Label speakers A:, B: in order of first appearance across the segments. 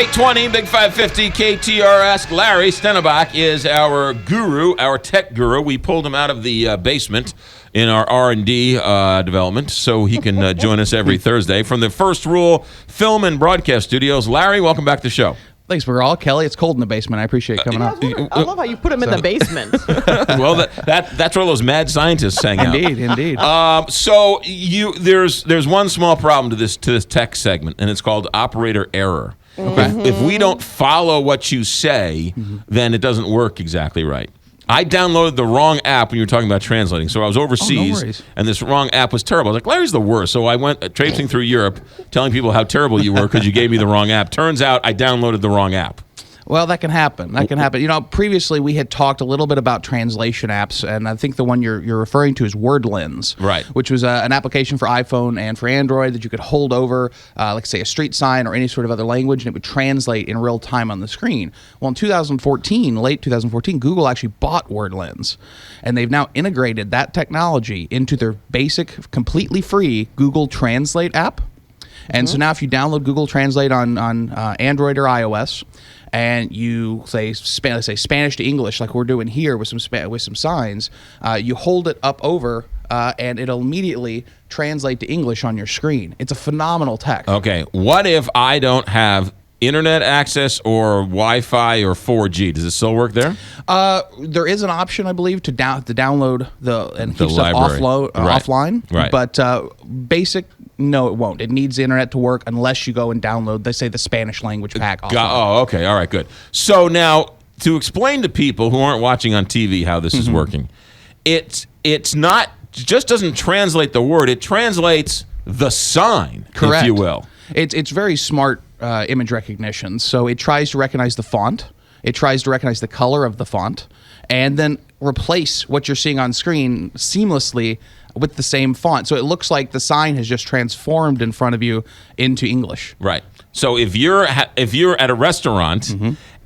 A: 820, Big 550, KTRS. Larry Stenebach is our guru, our tech guru. We pulled him out of the basement in our R&D development so he can join us every Thursday. From the First Rule Film and Broadcast Studios, Larry, welcome back to the show.
B: Thanks, McGraw. Kelly, it's cold in the basement. I appreciate coming up.
C: I love how you put him in the basement.
A: Well, that's where those mad scientists hang out.
B: Indeed.
A: So there's one small problem to this tech segment, and it's called operator error. Okay. If we don't follow what you say, then it doesn't work exactly right. I downloaded the wrong app when you were talking about translating. So I was overseas, and this wrong app was terrible. I was like, Larry's the worst. So I went traipsing through Europe telling people how terrible you were because you gave me the wrong app. Turns out I downloaded the wrong app.
B: Well, that can happen. You know, previously we had talked a little bit about translation apps, and I think the one you're referring to is WordLens,
A: right?
B: Which was an application for iPhone and for Android that you could hold over, like say a street sign or any sort of other language, and it would translate in real time on the screen. Well, in 2014, late 2014, Google actually bought WordLens, and they've now integrated that technology into their basic, completely free Google Translate app. And so now if you download Google Translate on Android or iOS, and you say Spanish to English, like we're doing here with some signs, you hold it up over, and it'll immediately translate to English on your screen. It's a phenomenal tech.
A: Okay, what if I don't have internet access or Wi-Fi or 4G? Does it still work there?
B: There is an option, I believe, to download and keep stuff offline.
A: Right.
B: But basic. No, it won't. It needs the internet to work unless you go and download, they say, the Spanish language pack.
A: Oh, okay. All right, good. So now, to explain to people who aren't watching on TV how this is working, it's not, just doesn't translate the word, it translates the sign,
B: correct,
A: if you will.
B: It's very smart image recognition. So it tries to recognize the font, it tries to recognize the color of the font, and then replace what you're seeing on screen seamlessly with the same font. So it looks like the sign has just transformed in front of you into English.
A: Right. So if you're at a restaurant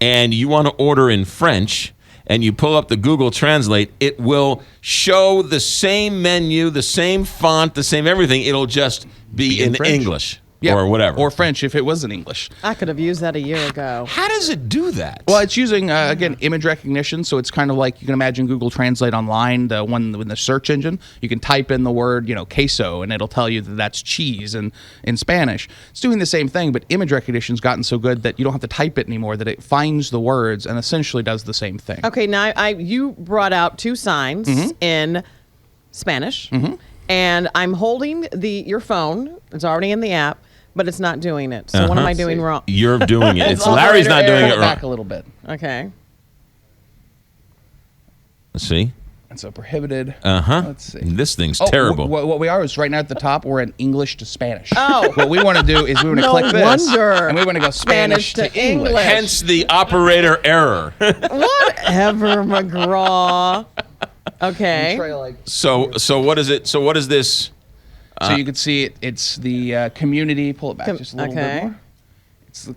A: and you want to order in French and you pull up the Google Translate, it will show the same menu, the same font, the same everything. It'll just be in English. Yeah, or whatever.
B: Or French if it was in English.
C: I could have used that a year ago.
A: How does it do that?
B: Well, it's using, again, image recognition. So it's kind of like you can imagine Google Translate online, the one in the search engine. You can type in the word, queso, and it'll tell you that that's cheese in Spanish. It's doing the same thing, but image recognition's gotten so good that you don't have to type it anymore, that it finds the words and essentially does the same thing.
C: Okay, now you brought out two signs in Spanish, and I'm holding your phone. It's already in the app. But it's not doing it. So what am I doing wrong?
A: You're doing it. It's Larry's not doing it wrong.
B: Back a little bit.
C: Okay.
A: Let's see.
B: And so prohibited.
A: Let's see. This thing's terrible.
B: What we are is right now at the top, we're in English to Spanish.
C: Oh.
B: What we want to do is we want to click this. And we want to go Spanish to English.
A: Hence the operator error.
C: Whatever, McGraw. Okay.
A: So what is it? So what is this?
B: So you can see it's the community. Pull it back just a little bit more. It's the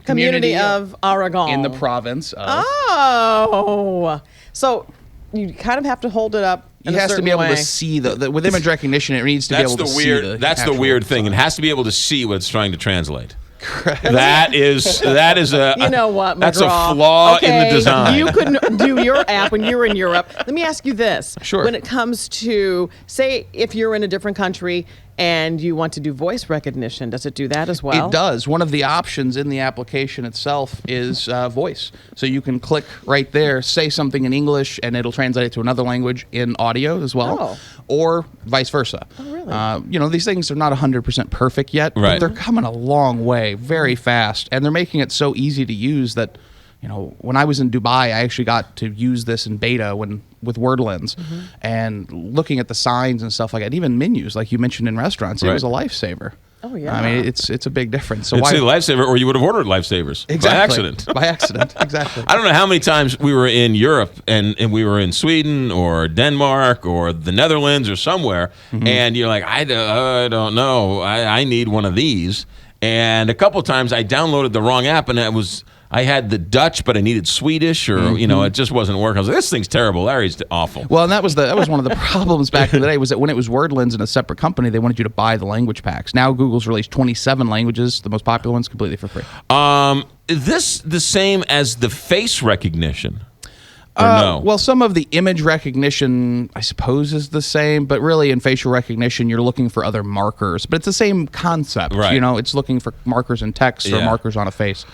C: community of Aragon.
B: In the province of...
C: Oh. So you kind of have to hold it up in a certain way.
B: He has to be able to see with image recognition, it needs to be able to see
A: That's the weird thing. It has to be able to see what it's trying to translate.
B: Correct.
A: That is a
C: you know what, McGraw?
A: That's a flaw in the design.
C: You couldn't do your app when you were in Europe. Let me ask you this.
B: Sure.
C: When it comes to, say, if you're in a different country and you want to do voice recognition, does it do that as well?
B: It does. One of the options in the application itself is voice. So you can click right there, say something in English, and it'll translate it to another language in audio as well, or vice versa.
C: Oh, really?
B: These things are not 100% perfect yet, but they're coming a long way, very fast, and they're making it so easy to use that, when I was in Dubai, I actually got to use this in beta with WordLens, and looking at the signs and stuff like that, even menus, like you mentioned in restaurants, it was a lifesaver.
C: Oh, yeah.
B: I mean, it's a big difference. So
A: it's a lifesaver, or you would have ordered lifesavers.
B: Exactly.
A: By accident.
B: By accident, exactly.
A: I don't know how many times we were in Europe and we were in Sweden or Denmark or the Netherlands or somewhere, and you're like, I don't know, I need one of these. And a couple of times I downloaded the wrong app, and I had the Dutch, but I needed Swedish, or it just wasn't working. I was like, this thing's terrible. Larry's awful.
B: Well, and that was one of the problems back in the day, was that when it was Wordlands in a separate company, they wanted you to buy the language packs. Now Google's released 27 languages, the most popular ones, completely for free.
A: Is this the same as the face recognition? Or no?
B: Well, some of the image recognition, I suppose, is the same, but really in facial recognition, you're looking for other markers. But it's the same concept.
A: Right.
B: It's looking for markers in text or
A: Yeah.
B: markers on a face.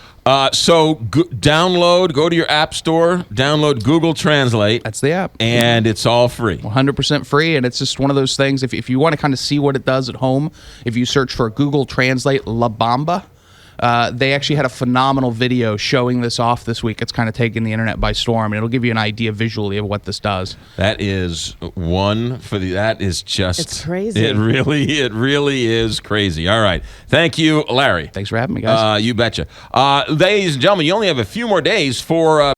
A: So go to your app store, download Google Translate.
B: That's the app.
A: And it's all free.
B: 100% free, and it's just one of those things. If you want to kind of see what it does at home, if you search for Google Translate La Bamba, they actually had a phenomenal video showing this off this week. It's kind of taken the internet by storm, and it'll give you an idea visually of what this does.
A: That is that is just...
C: It's crazy.
A: It really is crazy. All right. Thank you, Larry.
B: Thanks for having me, guys.
A: You betcha. Ladies and gentlemen, you only have a few more days for...